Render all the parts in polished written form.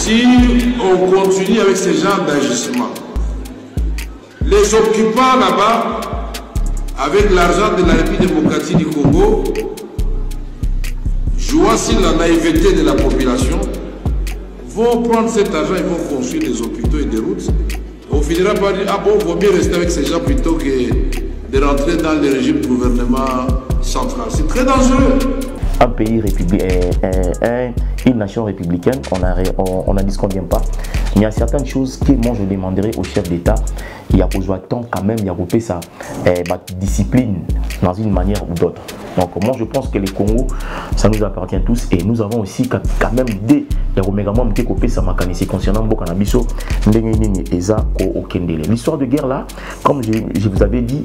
Si on continue avec ce genre d'agissement, les occupants là-bas, avec l'argent de la République démocratique du Congo, jouant sur la naïveté de la population, vont prendre cet argent et vont construire des hôpitaux et des routes. On finira par dire, ah bon, il vaut mieux rester avec ces gens plutôt que de rentrer dans le régime du gouvernement central. C'est très dangereux. Un pays républicain, une nation républicaine, on n'en disconvient pas. Il y a certaines choses que moi je demanderais au chef d'État. Il y a besoin de temps quand même, il y a coupé sa discipline dans une manière ou d'autre. Donc moi je pense que les Congo, ça nous appartient tous et nous avons aussi quand même des remégaments qui coupé sa mécanique concernant Bokanabiso, l'histoire de guerre là, comme je vous avais dit,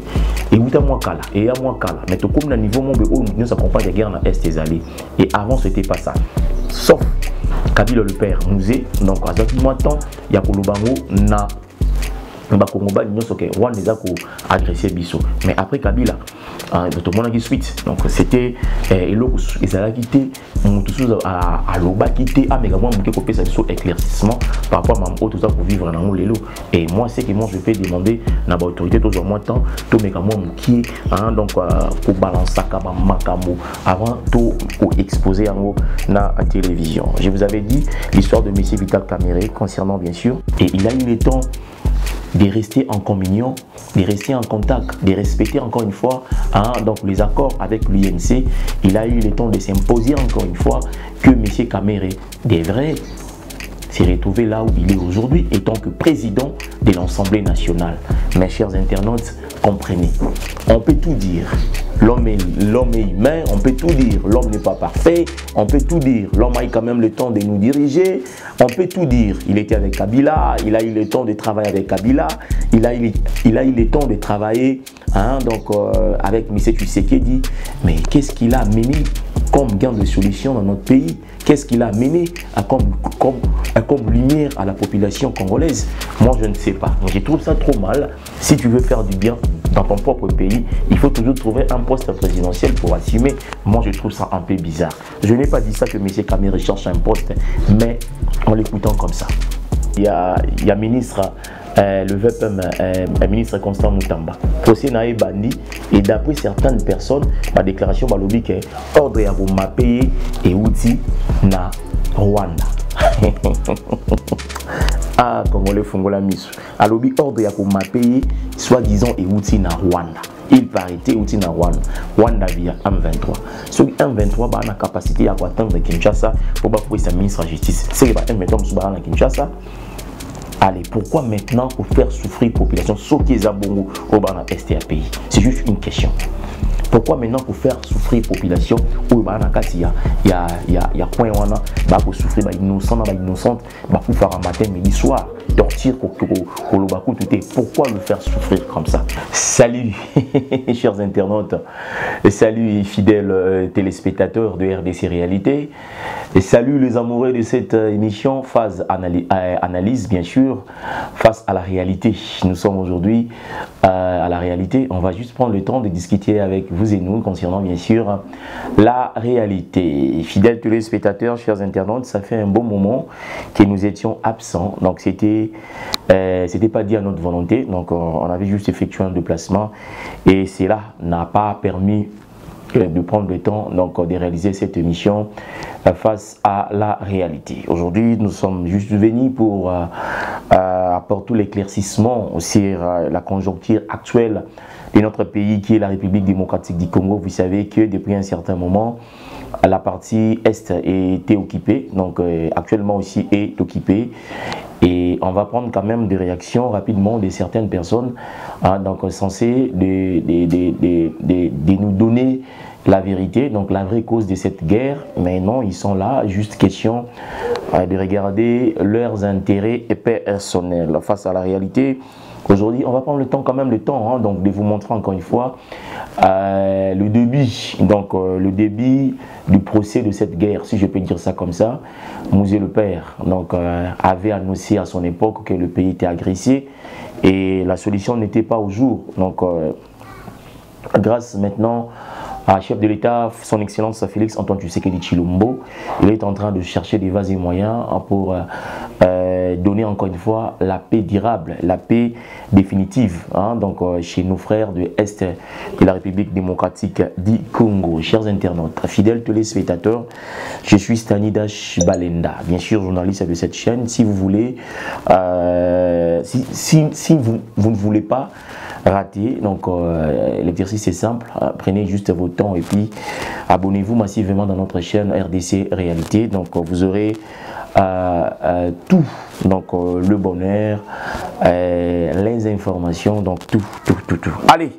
et où moi kala, et à moi kala, mais tout comme le niveau mon nous accompagne la guerre dans l'Est des Alliés. Et avant c'était pas ça. Sauf Kabila le père Mouzé, donc à ce moment-là, il y a Kolobango na agressé Bisso. Mais après Kabila, tout le monde a dit suite. Donc c'était ils allaient quitter à l'Oba quitter à Mégamon qui ça éclaircissement par rapport à tout ça pour vivre dans le lot. Et moi c'est que moi je peux demander à l'autorité tout au moins temps tout Mégamon qui donc pour balancer Makamo avant tout pour exposer en la télévision. Je vous avais dit l'histoire de M. Vital Kamerhe concernant bien sûr et il a eu le temps de rester en communion, de rester en contact, de respecter encore une fois donc les accords avec l'UNC. Il a eu le temps de s'imposer encore une fois que M. Kamerhe devrait se retrouver là où il est aujourd'hui, étant que président de l'Assemblée nationale. Mes chers internautes, comprenez, on peut tout dire. L'homme est humain, on peut tout dire. L'homme n'est pas parfait, on peut tout dire. L'homme a eu quand même le temps de nous diriger, on peut tout dire. Il était avec Kabila, il a eu le temps de travailler avec Kabila, il a eu le temps de travailler avec M. Tshisekedi. Mais qu'est-ce qu'il a amené comme gain de solution dans notre pays? Qu'est-ce qu'il a amené comme lumière à la population congolaise? Moi, je ne sais pas. Je trouve ça trop mal. Si tu veux faire du bien dans ton propre pays, il faut toujours trouver un poste présidentiel pour assumer. Moi, je trouve ça un peu bizarre. Je n'ai pas dit ça que M. Kamerhe cherche un poste, mais en l'écoutant comme ça. Il y a ministre, le VPM, ministre Constant Moutamba, procès naé bandi, et d'après certaines personnes, ma déclaration va lobby que ordre à vous payer et outil na Rwanda. Ah, comme on le fait la mise. À lobby ordre à vous payer, soi-disant et outil na Rwanda. Il paraît outil na Rwanda. Rwanda via M23. Ce M23 a la capacité à atteindre Kinshasa pour pouvoir sa ministre de la justice. C'est que M23 sur Kinshasa. Allez, pourquoi maintenant pour faire souffrir la population ce qui est à Bongo au STAPI? C'est juste une question. Pourquoi maintenant pour faire souffrir la population où il y a point pour souffrir les innocents, pour faire un matin, midi, soir, torture, pourquoi le faire souffrir comme ça? Salut chers internautes, salut fidèles téléspectateurs de RDC Réalité, et salut les amoureux de cette émission phase analyse bien sûr, face à la réalité. Nous sommes aujourd'hui à la réalité, on va juste prendre le temps de discuter avec vous et nous concernant bien sûr la réalité. Fidèles téléspectateurs, chers internautes, ça fait un bon moment que nous étions absents, donc c'était pas dit à notre volonté, donc on avait juste effectué un déplacement et cela n'a pas permis de prendre le temps donc de réaliser cette émission face à la réalité. Aujourd'hui, nous sommes juste venus pour apporter l'éclaircissement sur la conjoncture actuelle de notre pays qui est la République démocratique du Congo. Vous savez que depuis un certain moment, la partie Est était occupée, donc actuellement aussi est occupée. Et on va prendre quand même des réactions rapidement de certaines personnes donc censées de nous donner la vérité, donc la vraie cause de cette guerre. Mais non, ils sont là, juste question de regarder leurs intérêts personnels face à la réalité. Aujourd'hui, on va prendre le temps donc de vous montrer encore une fois le début, donc le début du procès de cette guerre, si je peux dire ça comme ça. Mouzé le père donc avait annoncé à son époque que le pays était agressé et la solution n'était pas au jour. Donc grâce maintenant à chef de l'État, son Excellence Félix Antoine Tshisekedi Tshilombo, il est en train de chercher des vases et moyens pour donner encore une fois la paix durable, la paix définitive, hein, donc chez nos frères de l'Est de la République démocratique du Congo. Chers internautes, fidèles téléspectateurs, je suis Stanidash Balenda, bien sûr journaliste de cette chaîne. Si vous voulez, si vous ne voulez pas rater, donc l'exercice est simple, prenez juste votre temps et puis abonnez-vous massivement dans notre chaîne RDC Réalité, donc vous aurez tout, donc le bonheur, les informations, donc tout. Allez,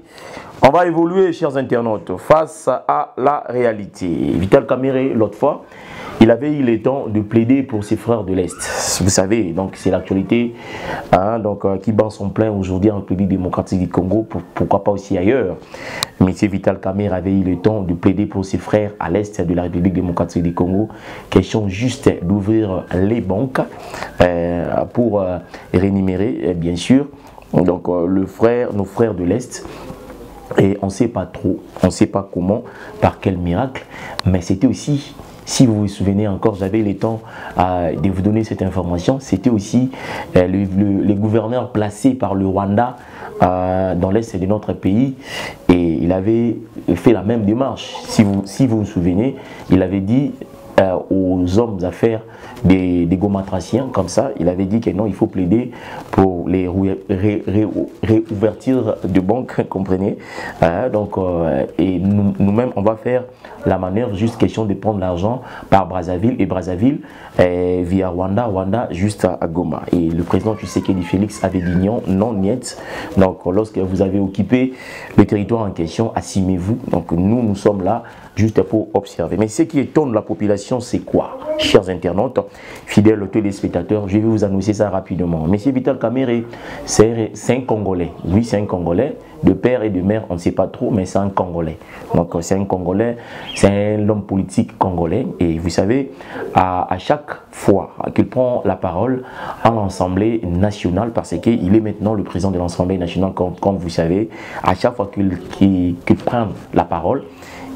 on va évoluer, chers internautes, face à la réalité. Vital Kamerhe, l'autre fois, il avait eu le temps de plaider pour ses frères de l'Est. Vous savez, donc c'est l'actualité, hein, donc qui bat son plein aujourd'hui en République démocratique du Congo, pourquoi pas aussi ailleurs. M. Vital Kamerhe avait eu le temps de plaider pour ses frères à l'Est de la République démocratique du Congo. Question juste d'ouvrir les banques pour rémunérer, bien sûr, donc nos frères de l'Est. Et on ne sait pas trop, on ne sait pas comment, par quel miracle, mais c'était aussi, si vous vous souvenez encore, j'avais le temps de vous donner cette information, c'était aussi les gouverneurs placés par le Rwanda dans l'Est de notre pays, et il avait fait la même démarche. Si vous vous souvenez, il avait dit aux hommes d'affaires des gomatraciens, comme ça, il avait dit que non, il faut plaider pour les réouvertures de banques, comprenez, donc, et nous-mêmes, on va faire la manœuvre, juste question de prendre l'argent par Brazzaville, et Brazzaville via Rwanda juste à Goma. Et le président Tshisekedi Félix avait dit non, niet. Donc, lorsque vous avez occupé le territoire en question, assumez-vous. Donc, nous sommes là juste pour observer. Mais ce qui étonne la population, c'est quoi, chers internautes, fidèles téléspectateurs? Je vais vous annoncer ça rapidement. Monsieur Vital Kamerhe, c'est un Congolais. Oui, c'est un Congolais. De père et de mère, on ne sait pas trop, mais c'est un Congolais. Donc, c'est un Congolais, c'est un homme politique congolais. Et vous savez, à chaque fois qu'il prend la parole à l'Assemblée nationale, parce qu'il est maintenant le président de l'Assemblée nationale, comme vous savez, à chaque fois qu'il prend la parole,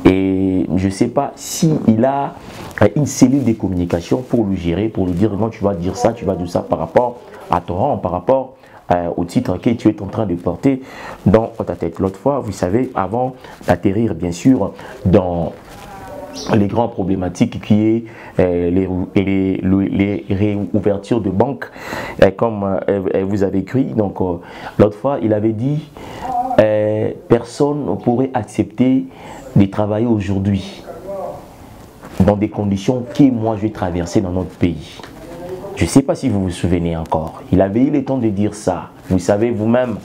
et je ne sais pas s'il a une cellule de communication pour lui gérer, pour lui dire non, tu vas dire ça par rapport à ton rang, par rapport au titre que tu es en train de porter dans ta tête. L'autre fois, vous savez, avant d'atterrir bien sûr dans les grandes problématiques qui est les réouvertures de banques, comme vous avez écrit, donc l'autre fois, il avait dit personne ne pourrait accepter de travailler aujourd'hui dans des conditions que moi je vais traverser dans notre pays. Je ne sais pas si vous vous souvenez encore. Il avait eu le temps de dire ça. Vous savez vous-même,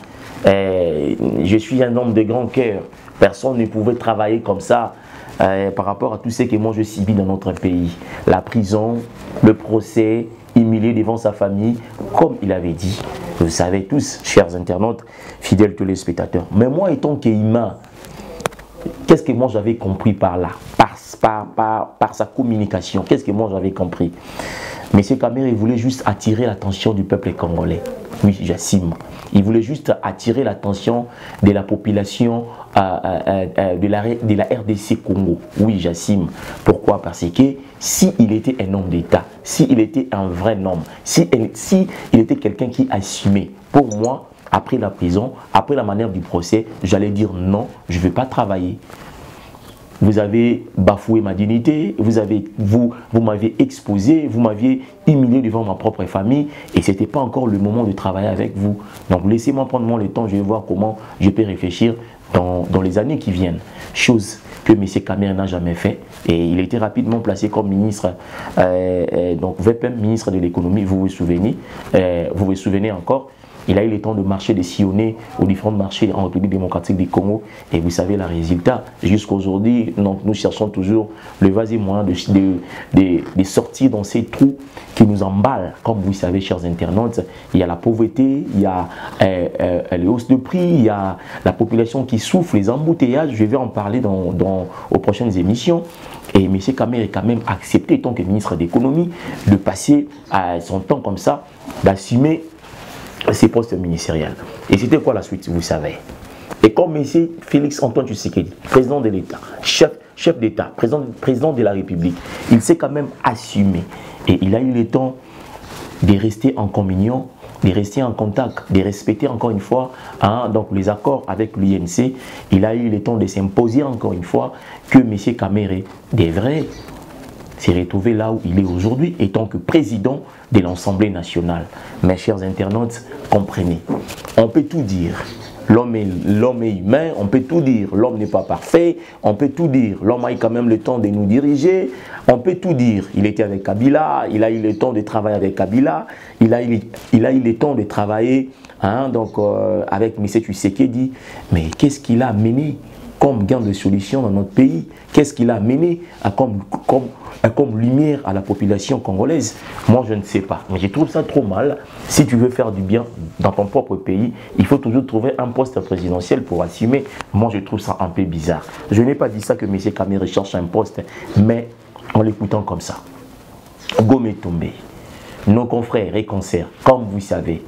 je suis un homme de grand cœur. Personne ne pouvait travailler comme ça par rapport à tout ce que moi je subis dans notre pays. La prison, le procès, humilié devant sa famille, comme il avait dit. Vous savez tous, chers internautes, fidèles téléspectateurs. Mais moi, étant qu'humain, qu'est-ce que moi j'avais compris par là, par sa communication? Qu'est-ce que moi j'avais compris? M. Kamerhe voulait juste attirer l'attention du peuple congolais. Oui, j'assume. Il voulait juste attirer l'attention de la population de la RDC Congo. Oui, j'assume. Pourquoi? Parce que s'il était un homme d'État, s'il était un vrai homme, s'il était quelqu'un qui assumait, pour moi, après la prison, après la manière du procès, j'allais dire non, je ne vais pas travailler. Vous avez bafoué ma dignité, vous m'avez exposé, vous m'aviez humilié devant ma propre famille et ce n'était pas encore le moment de travailler avec vous. Donc laissez-moi prendre le temps, je vais voir comment je peux réfléchir dans les années qui viennent. Chose que M. Kamerhe n'a jamais fait et il a été rapidement placé comme ministre, donc VPM, ministre de l'économie, vous vous souvenez encore. Il a eu le temps de marcher, de sillonner aux différents marchés en République démocratique du Congo. Et vous savez, le résultat, jusqu'à aujourd'hui, nous cherchons toujours le vas-y moyen de sortir dans ces trous qui nous emballent. Comme vous savez, chers internautes, il y a la pauvreté, il y a les hausses de prix, il y a la population qui souffre, les embouteillages. Je vais en parler aux prochaines émissions. Et M. Kamerhe a quand même accepté, en tant que ministre d'économie, de passer son temps comme ça, d'assumer ses postes ministériels. Et c'était quoi la suite, vous savez? Et comme M. Félix Antoine Tshisekedi, président de l'État, chef d'État, président de la République, il s'est quand même assumé. Et il a eu le temps de rester en communion, de rester en contact, de respecter encore une fois donc les accords avec l'INC. Il a eu le temps de s'imposer encore une fois que M. Kamere devrait se retrouver là où il est aujourd'hui, étant que président de l'Assemblée nationale. Mes chers internautes, comprenez, on peut tout dire. L'homme est humain, on peut tout dire. L'homme n'est pas parfait, on peut tout dire. L'homme a eu quand même le temps de nous diriger, on peut tout dire. Il était avec Kabila, il a eu le temps de travailler avec Kabila, il a eu le temps de travailler avec M. Tshisekedi. Mais qu'est-ce qu'il a mené comme gain de solution dans notre pays? Qu'est-ce qu'il a mené comme lumière à la population congolaise? Moi, je ne sais pas. Mais je trouve ça trop mal. Si tu veux faire du bien dans ton propre pays, il faut toujours trouver un poste présidentiel pour assumer. Moi, je trouve ça un peu bizarre. Je n'ai pas dit ça que M. Kamere cherche un poste, mais en l'écoutant comme ça. Gome Tombé, nos confrères et consoeurs, comme vous savez,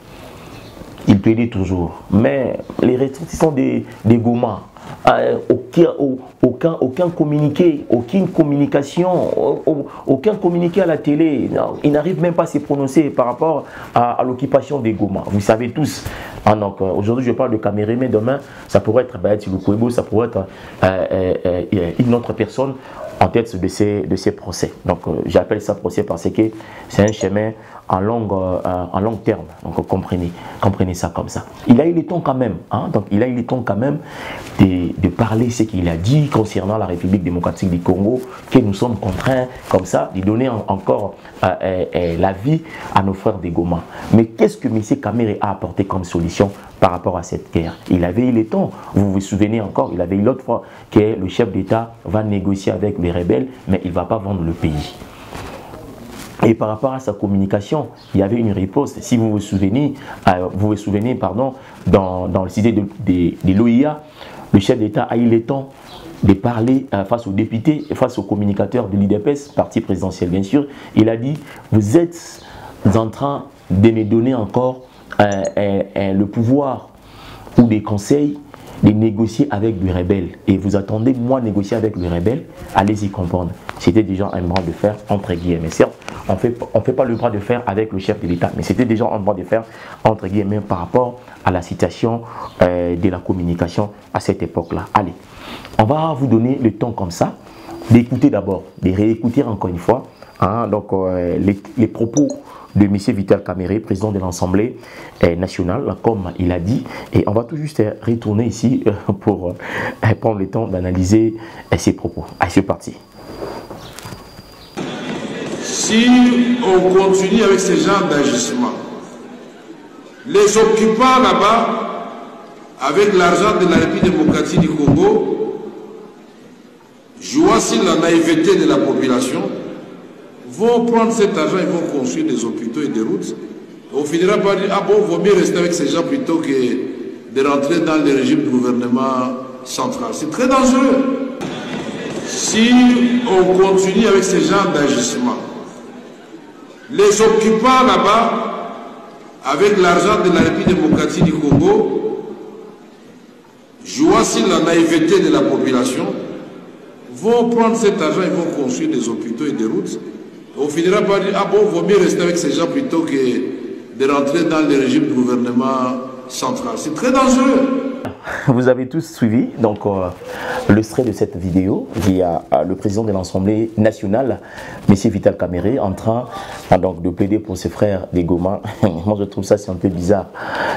ils plaidaient toujours. Mais les ressortissants des Goma, aucun communiqué, aucune communication, aucun communiqué à la télé. Non, ils n'arrivent même pas à se prononcer par rapport à l'occupation des Goma. Vous savez tous. Donc aujourd'hui je parle de Kamere, mais demain ça pourrait être Bayati Lukwebo, ça pourrait être une autre personne en tête de ces procès. Donc j'appelle ça procès parce que c'est un chemin en long terme. Donc comprenez ça comme ça. Il a eu le temps quand même, donc il a eu le temps quand même de parler ce qu'il a dit concernant la République démocratique du Congo, que nous sommes contraints comme ça de donner encore la vie à nos frères des Goma. Mais qu'est-ce que M. Kamere a apporté comme solution par rapport à cette guerre? Il avait eu le temps, vous vous souvenez encore, il avait eu l'autre fois que le chef d'État va négocier avec les rebelles, mais il ne va pas vendre le pays. Et par rapport à sa communication, il y avait une riposte. Si vous vous souvenez, dans le sujet de l'OIA, le chef d'État a eu le temps de parler face aux députés et face aux communicateurs de l'IDPS, parti présidentiel bien sûr. Il a dit, vous êtes en train de me donner encore le pouvoir ou des conseils de négocier avec les rebelles. Et vous attendez moi négocier avec les rebelles, allez-y comprendre. C'était déjà un bras de fer entre guillemets. Certes, on fait pas le bras de fer avec le chef de l'État, mais c'était déjà un bras de fer entre guillemets par rapport à la situation de la communication à cette époque-là. Allez, on va vous donner le temps comme ça d'écouter d'abord, de réécouter encore une fois les propos de M. Vital Kamere, président de l'Assemblée nationale, comme il a dit. Et on va tout juste retourner ici pour prendre le temps d'analyser ses propos. Allez, c'est parti. Si on continue avec ce genre d'agissement, les occupants là-bas, avec l'argent de la République démocratique du Congo, jouant sur la naïveté de la population, vont prendre cet argent et vont construire des hôpitaux et des routes. On finira par dire, ah bon, il vaut mieux rester avec ces gens plutôt que de rentrer dans le régime du gouvernement central. C'est très dangereux. Si on continue avec ce genre d'agissement, les occupants là-bas, avec l'argent de la République démocratique du Congo, jouant sur la naïveté de la population, vont prendre cet argent et vont construire des hôpitaux et des routes. On finira par dire, ah bon, il vaut mieux rester avec ces gens plutôt que de rentrer dans le régime du gouvernement central. C'est très dangereux. Vous avez tous suivi donc le extrait de cette vidéo. Il y a le président de l'Assemblée nationale, M. Vital Kamere, en train donc de plaider pour ses frères des Goma. Moi, je trouve ça c'est un peu bizarre.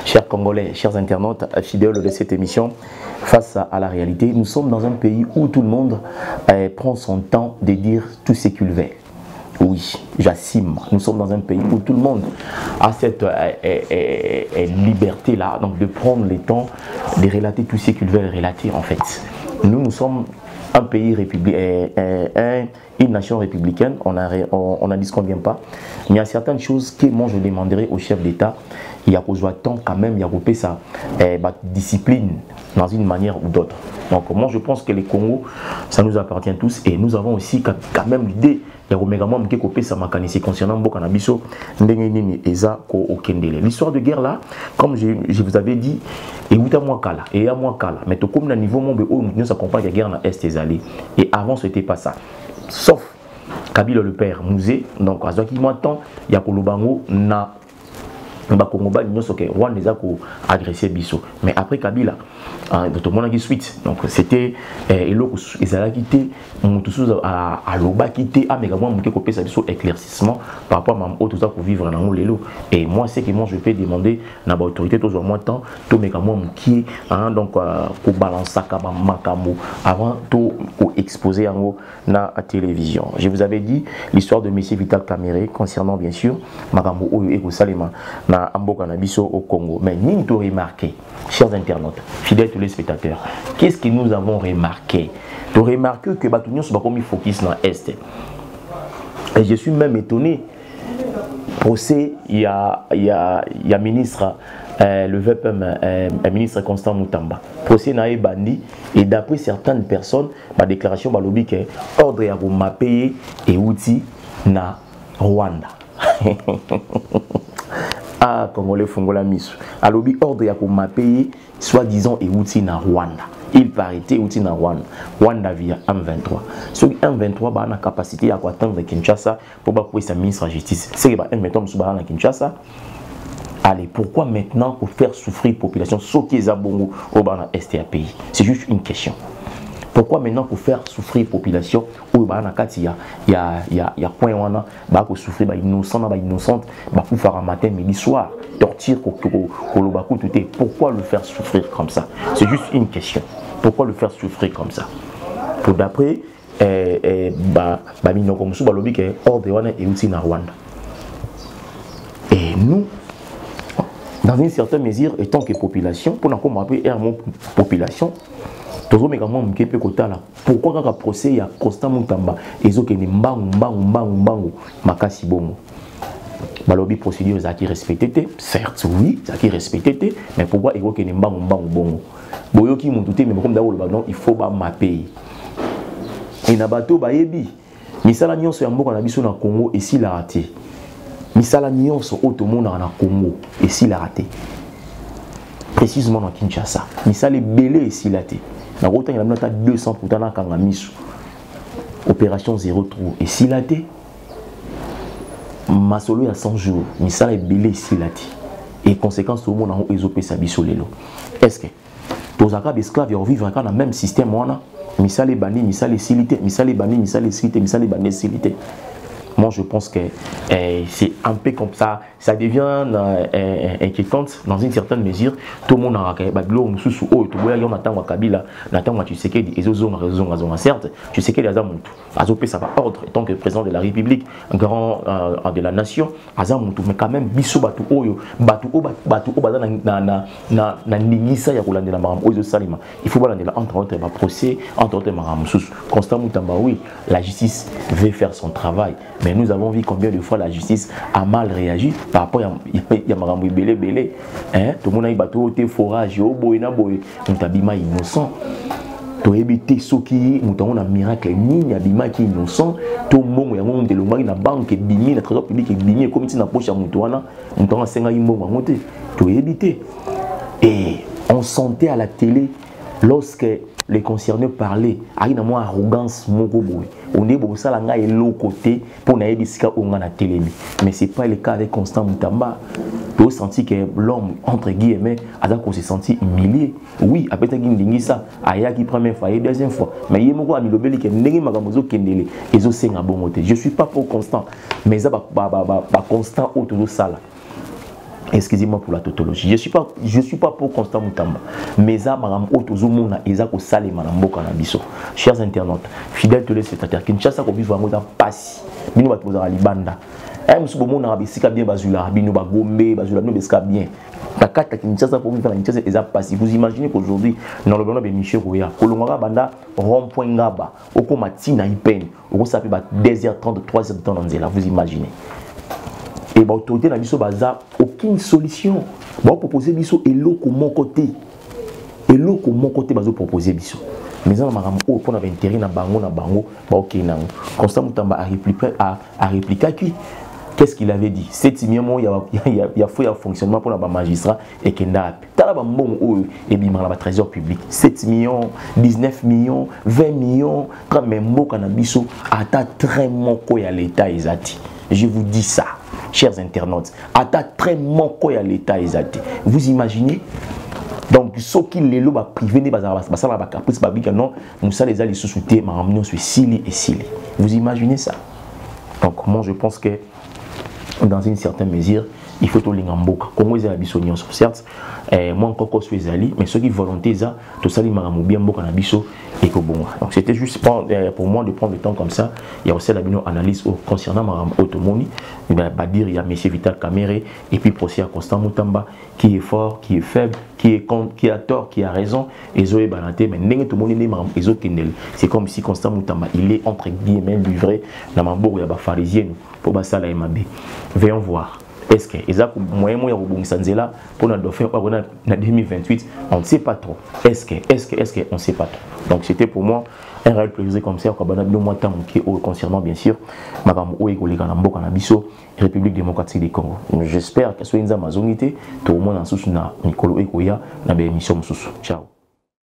Chers Congolais, chers internautes, fidèles de cette émission, face à la réalité, nous sommes dans un pays où tout le monde prend son temps de dire tout ce qu'il veut. Oui, j'assume. Nous sommes dans un pays où tout le monde a cette liberté-là, donc de prendre le temps de relater tout ce qu'ils veulent relater en fait. Nous sommes un pays républicain, une nation républicaine, on n'en disconvient pas. Mais il y a certaines choses que moi je demanderais au chef d'État, il y a besoin de temps quand même, il y a coupé sa discipline dans une manière ou d'autre. Donc moi je pense que les Congo, ça nous appartient tous et nous avons aussi quand même l'idée. Concernant Bokanabiso, l'histoire de guerre là, comme je vous avais dit, et à moi mais tout comme le niveau monde où nous accompagne la guerre dans Est et avant c'était pas ça. Sauf Kabila le père Mouzé, donc à ce qui m'entend, il y a Kolobango na Bakongoba nyonso ke Rwanda les a agressé biso. Mais après Kabila, tout le monde a dit suite. Donc c'était eloko ezala quitté mutusu à loba quitté a mégalement muke kopé ça biso éclaircissement par rapport à mam auto ça pour vivre dans lelo. Et moi c'est que moi je peux demander na ba autorité toujours moins temps to mégalement muki donc ko balancer ka makamo avant tout ko exposer en na télévision. Je vous avais dit l'histoire de monsieur Vital Kamerhe concernant bien sûr makamo oyo eko salema na Amboka Nabiso au Congo. Mais nous avons remarqué, chers internautes, fidèles téléspectateurs, qu'est-ce que nous avons remarqué? Nous avons remarqué que Batunion se bat comme il focus dans l'Est. Et je suis même étonné. Procès, il y a ministre, le VPM, ministre Constant Moutamba. Procès n'a pas bandi. Et d'après certaines personnes, ma déclaration va lobby que ordre à vous payer et outils na Rwanda. Ah, Congolais Fongola Misu. À lobby ordre à vous payer, soi-disant et outils na Rwanda. Il paraît outils na Rwanda. Rwanda via M23. Ce M23 a la capacité à atteindre Kinshasa pour pouvoir sa ministre de la Justice. C'est que M23 à Kinshasa. Allez, pourquoi maintenant pour faire souffrir la population ce qui est à Bongo au STAPI? C'est juste une question. Pourquoi maintenant pour faire souffrir la population où il y a point où on souffrir innocente pour faire un matin midi soir torture pourquoi le faire souffrir comme ça? C'est juste une question. Pourquoi le faire souffrir comme ça? Pour d'après et nous dans une certaine mesure, étant que population, pour nous appeler population, toujours également pourquoi quand le procès il y a Constant Moutamba et ils ont mbangu makasi bomo. Balobi procédure qui respecté, certes oui, qui respecté, mais pourquoi ils ont que mbangu bongo. Boyoki mututé mais comme d'abord il faut ba mapper. Et na bato ba yebi. Misala nyonso ya mboka na biso na Congo et si la raté. Misala nyonso otomona na Congo et si la raté. Précisément dans Kinshasa. Misala belé et si la raté. Na rota il y a 200 pourtant na kanga misu. Opération 0 trou et si la raté. Masolo il y a 100 jours. Misala belé et si la raté. Et conséquence tout le monde en ezopé sa biso lelo. Est-ce que tous les esclaves vivent dans le même système misale bani, misale silité, misale bani, misale silité, misale bani silité. Moi je pense que c'est un peu comme ça, ça devient inquiétant dans une certaine mesure. Tout le monde a certes, tu sais qu'il y a Azopé ça va ordre en tant que président de la République, grand de la nation, Azamutu, mais quand même biso batu oyo, batu na ningisa ya kolande la maram oyo salima. Il faut balande entre autres procès, entre autres maram sous Constant Moutamba. Oui, la justice veut faire son travail. Mais nous avons vu combien de fois la justice a mal réagi par rapport à Maramou Belé. Tout le monde a eu des forages, Moutabima innocent. Tu as évité ce qui est un miracle, ni Abima qui est innocent. Tout le monde a eu une banque, le trésor public, le comité de la poche à Moutouana, Moutouana Sengaïmo, tu as évité. Et on sentait à la télé, lorsque les concernés parlaient, il y a une arrogance, on est bon ça là et l'autre côté pour n'aller discuter on a la télé. Mais c'est pas le cas avec Constant Moutamba. Tu senti que l'homme entre guillemets a s'est senti humilié. Oui, après qu'il dit ça, aya qui première fois et deuxième fois. Mais il m'a dit le que n'engi magamozo kendele ezo senga bongote. Je suis pas pour Constant, mais ça ba Constant autour de ça là. Excusez-moi pour la tautologie. Je suis pas pour Constant Moutamba. Mais ça, madame, autozumuna, ezako sale madame boka na biso. Chers internautes, fidèles téléspectateurs, Kinshasa ko vivre en passi. Bino bato za libanda. Musu bomo na bisika bien bazula, bino ba gombe, bazula no beska bien. Takata Kinshasa pour vivre en Kinshasa eza passi. Vous imaginez qu'aujourd'hui dans le blanc de Michel Roya, kolongara banda rond-point ngaba, okoma tina ipen, oko sape ba 2h30, 3h dans nzela, vous imaginez. Et l'autorité n'a aucune solution. Bah proposer biso et l'eau comme mon côté. Et l'eau comme mon côté bazo proposer biso. Mais on a pour na intérêt na bango bah ok na. Constant Moutamba a répliqué qui Qu'est-ce qu'il avait dit? 7 millions, il y a fait un fonctionnement pour les magistrats et qu'il y a et bien, 13 public. 7 millions, 19 millions, 20 millions, quand même, cannabis, à très manco à l'État, je vous dis ça, chers internautes, à très manco à l'État, vous imaginez? Donc, ce qui est là, privé, non, nous ça les sous-soutés, mais sur Sili et Sili. Vous imaginez ça? Donc, moi, je pense que dans une certaine mesure, il faut tout l'ingamboka. Comment ils ont l'habitude sur certes, moi encore je suis allé, mais ceux qui volonté ça, tout ça ils m'ont bien beaucoup n'habisso et que bon. Donc c'était juste pour moi de prendre le temps comme ça. Il y a aussi la analyse concernant ma autonomie. Il va pas dire il y a Monsieur Vital Kamere et puis procès à Constant Mutamba qui est fort, qui est faible, qui a tort, qui a raison. Et Zoé Balaté, mais n'est tout le monde les autres. C'est comme si Constant Mutamba il est entre guillemets livré dans ma bourre il y a des pharisiens pour ça la MAB. Voyons voir. Est-ce que les moyens là pour notre dauphin en 2028, on ne sait pas trop. Est-ce que on ne sait pas trop. Donc c'était pour moi un réel plaisir comme ça concernant bien sûr République démocratique du Congo. J'espère que ce soit une amazonité tout le monde en sous na Nicolo Ekoya na émission sous. Ciao.